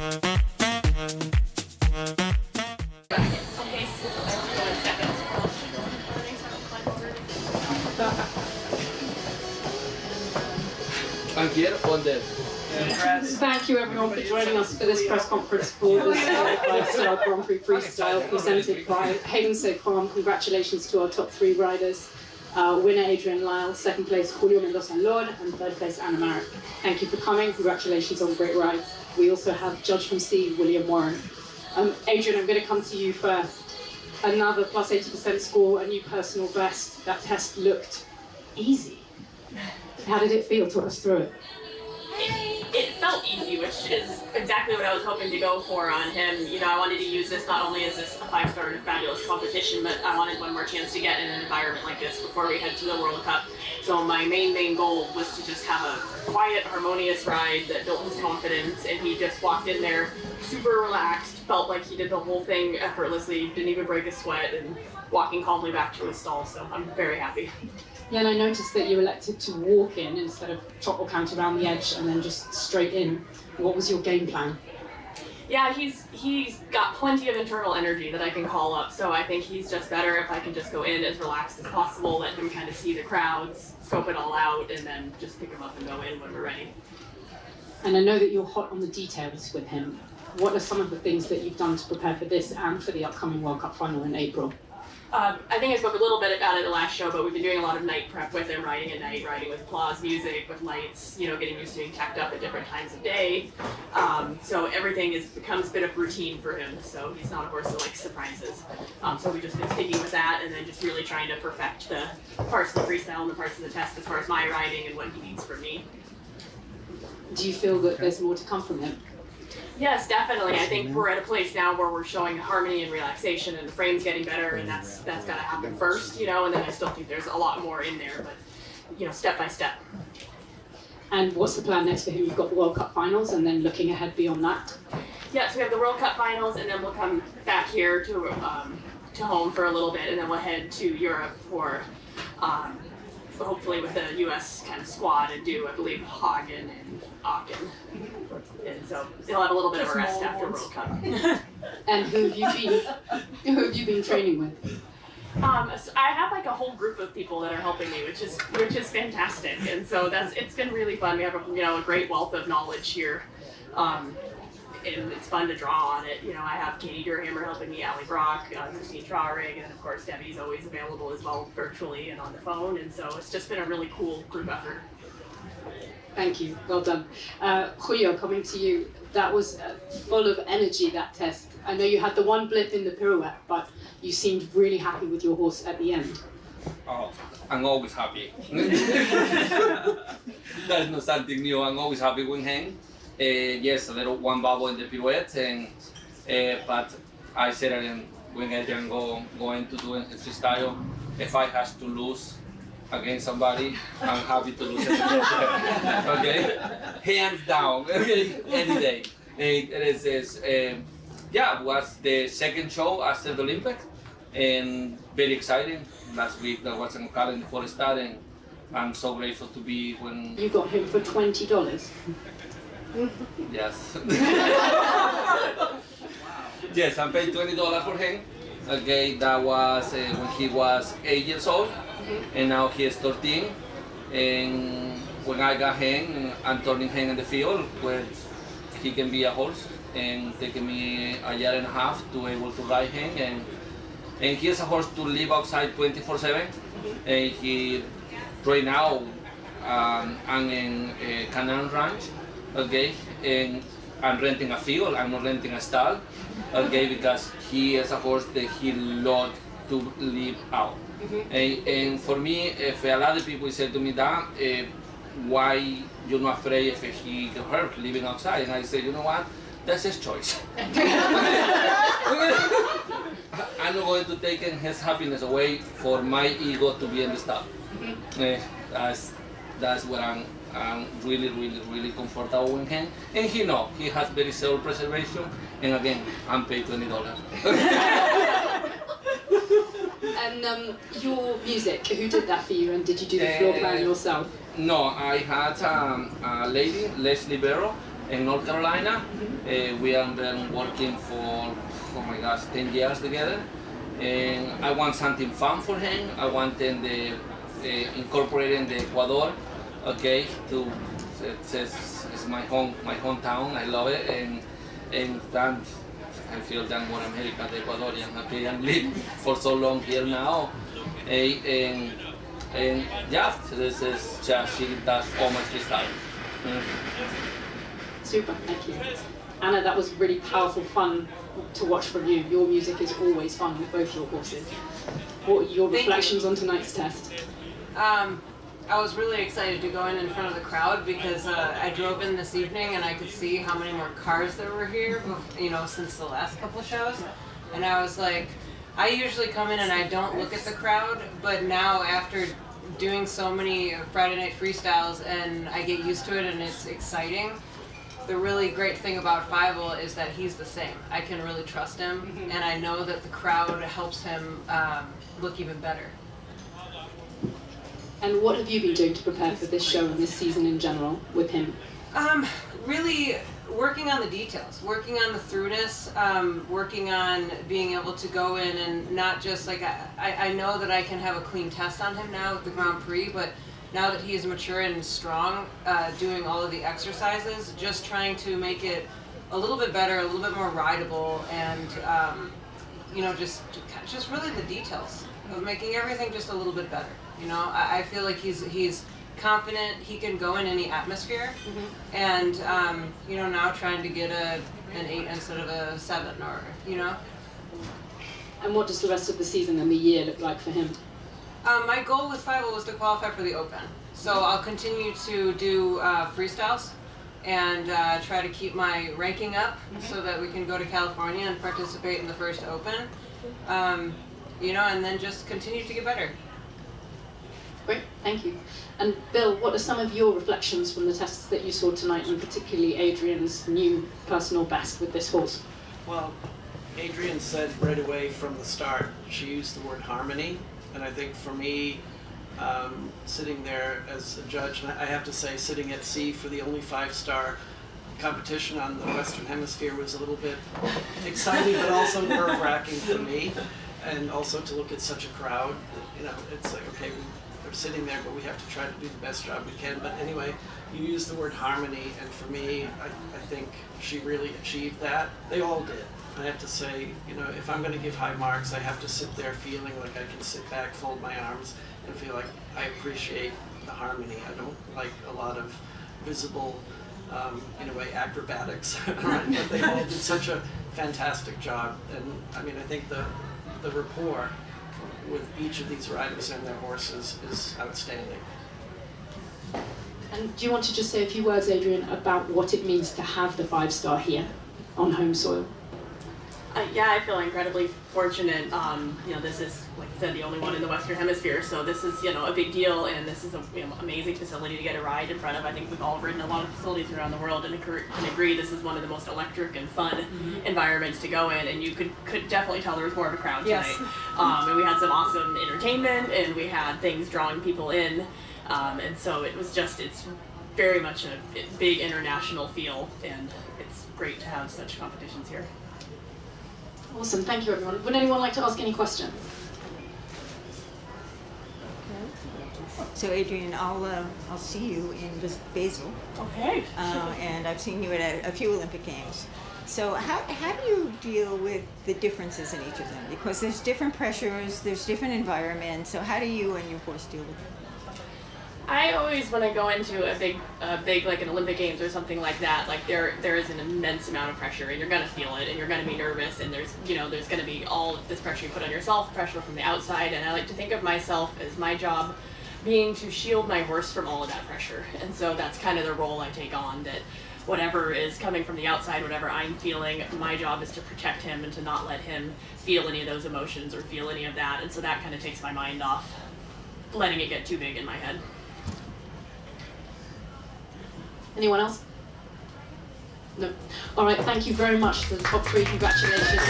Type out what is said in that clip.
I'm here on the... Thank you everyone for joining us for this press conference for the 5-star Grand Prix Freestyle presented by Hayden Farm. Congratulations to our top 3 riders. Winner Adrian Lyle, second place Julio Mendoza Lord, and third place Anna Marek. Thank you for coming, congratulations on great rides. We also have Judge from C, William Warren. Adrian, I'm going to come to you first. Another plus 80% score, a new personal best. That test looked easy. How did it feel? Talk us through it. It felt easy, which is exactly what I was hoping to go for on him. You know, I wanted to use this not only as this a 5-star and fabulous competition, but I wanted one more chance to get in an environment like this before we head to the World Cup. So my main goal was to just have a quiet, harmonious ride that built his confidence, and he just walked in there super relaxed, felt like he did the whole thing effortlessly, didn't even break a sweat, and walking calmly back to his stall, so I'm very happy. Yeah, and I noticed that you elected to walk in instead of triple count around the edge and then just straight in. What was your game plan? Yeah, he's got plenty of internal energy that I can call up, so I think he's just better if I can just go in as relaxed as possible, let him kind of see the crowds, scope it all out, and then just pick him up and go in when we're ready. And I know that you're hot on the details with him. What are some of the things that you've done to prepare for this and for the upcoming World Cup final in April? I think I spoke a little bit about it the last show, but we've been doing a lot of night prep with him, riding at night, riding with applause music, with lights, you know, getting used to being tacked up at different times of day. So everything becomes a bit of routine for him, so he's not a horse that likes surprises. So we've just been sticking with that and then just really trying to perfect the parts of the freestyle and the parts of the test as far as my riding and what he needs from me. Do you feel that there's more to come from him? Yes, definitely. I think we're at a place now where we're showing harmony and relaxation, and the frame's getting better, and that's got to happen first, you know, and then I still think there's a lot more in there, but, you know, step by step. And what's the plan next for him? You've got the World Cup finals, and then looking ahead beyond that? Yes, we have the World Cup finals, and then we'll come back here to home for a little bit, and then we'll head to Europe for, hopefully with the U.S. kind of squad, and do, I believe, Hagen and Aachen. And so he'll have a little bit of a rest after World Cup. And who have you been training with? So I have like a whole group of people that are helping me, which is fantastic. And so it's been really fun. We have a great wealth of knowledge here. And it's fun to draw on it. You know, I have Katie Durhammer helping me, Ali Brock, Christine Trarig, and then of course Debbie's always available as well virtually and on the phone. And so it's just been a really cool group effort. Thank you, well done. Julio, coming to you, that was full of energy, that test. I know you had the one blip in the pirouette, but you seemed really happy with your horse at the end. Oh, I'm always happy. That's not something new, I'm always happy with him. Yes, a little one bubble in the pirouette, and but I said again, when I'm going to do it freestyle, if I have to lose against somebody, I'm happy to lose it. Okay, hands down, okay, any day. It is yeah, it was the second show after the Olympics, and very exciting. Last week there was an Ocala in the 4-star, and I'm so grateful to be when you got him for $20. Yes. Yes, I paid $20 for him. Okay, that was when he was 8 years old, and now he is 13. And when I got him, I'm turning him in the field where he can be a horse, and taking me a year and a half to able to ride him. And he is a horse to live outside 24/7. And he right now I'm in Canaan Ranch. Okay, and I'm renting a field, I'm not renting a stall, okay, because he is a horse that he loves to live out. And for me, if a lot of people say to me that, why you're not afraid if he get hurt living outside? And I say, you know what, that's his choice. I'm not going to take his happiness away for my ego to be in the stall. That's what I'm really comfortable with him, and he knows he has very self-preservation, and again, I'm paid $20. And your music, who did that for you, and did you do the floor plan yourself? No, I had a lady, Leslie Barrow, in North Carolina. We have been working for, oh my gosh, 10 years together. And I want something fun for him. I want them to incorporate in the Ecuador, okay, it's my hometown. I love it, and then I feel that more American, the Ecuadorian. Okay, I'm living for so long here now, and yeah, this is just she does all my freestyle. Super, thank you. Anna, that was really powerful fun to watch from you. Your music is always fun with both your horses. What are your reflections on tonight's test? I was really excited to go in front of the crowd because I drove in this evening and I could see how many more cars there were here, you know, since the last couple of shows. And I was like, I usually come in and I don't look at the crowd, but now after doing so many Friday night freestyles and I get used to it and it's exciting, the really great thing about Fievel is that he's the same. I can really trust him, and I know that the crowd helps him look even better. And what have you been doing to prepare for this show and this season in general with him? Really working on the details, working on the throughness, working on being able to go in and not just like, I know that I can have a clean test on him now with the Grand Prix, but now that he is mature and strong, doing all of the exercises, just trying to make it a little bit better, a little bit more rideable, and you know, just really the details of making everything just a little bit better. You know, I feel like he's confident, he can go in any atmosphere, and you know, now trying to get an 8 instead of a 7, or you know. And what does the rest of the season and the year look like for him? My goal with Fievel was to qualify for the Open, so I'll continue to do freestyles and try to keep my ranking up so that we can go to California and participate in the first Open. You know, and then just continue to get better. Great, thank you. And Bill, what are some of your reflections from the tests that you saw tonight, and particularly Adrian's new personal best with this horse? Well, Adrian said right away from the start, she used the word harmony, and I think for me, sitting there as a judge, and I have to say sitting at sea for the only 5-star competition on the Western Hemisphere was a little bit exciting, but also nerve-wracking for me, and also to look at such a crowd. You know, it's like, okay, we're sitting there, but we have to try to do the best job we can. But anyway, you use the word harmony, and for me, I think she really achieved that. They all did. I have to say, you know, if I'm going to give high marks, I have to sit there feeling like I can sit back, fold my arms, and feel like I appreciate the harmony. I don't like a lot of visible, in a way, acrobatics, right? But they all did such a fantastic job, and I mean, I think the rapport with each of these riders and their horses is outstanding. And do you want to just say a few words, Adrian, about what it means to have the 5-star here on home soil? Yeah, I feel incredibly fortunate. You know, this is, like I said, the only one in the Western Hemisphere, so this is, you know, a big deal, and this is a amazing facility to get a ride in front of. I think we've all ridden a lot of facilities around the world and can agree this is one of the most electric and fun environments to go in, and you could definitely tell there was more of a crowd tonight. And we had some awesome entertainment, and we had things drawing people in, and so it was just, it's very much a big international feel, and it's great to have such competitions here. Awesome, thank you everyone. Would anyone like to ask any questions? So Adrian, I'll see you in Basel. Okay. And I've seen you at a few Olympic Games. So how do you deal with the differences in each of them? Because there's different pressures, there's different environments. So how do you and your horse deal with them? I always, when I go into a big like an Olympic Games or something like that, like there is an immense amount of pressure, and you're gonna feel it, and you're gonna be nervous, and there's gonna be all of this pressure you put on yourself, pressure from the outside, and I like to think of myself as my job being to shield my horse from all of that pressure, and so that's kind of the role I take on, that whatever is coming from the outside, whatever I'm feeling, my job is to protect him and to not let him feel any of those emotions or feel any of that, and so that kind of takes my mind off letting it get too big in my head. Anyone else? No. All right, thank you very much to the top 3. Congratulations.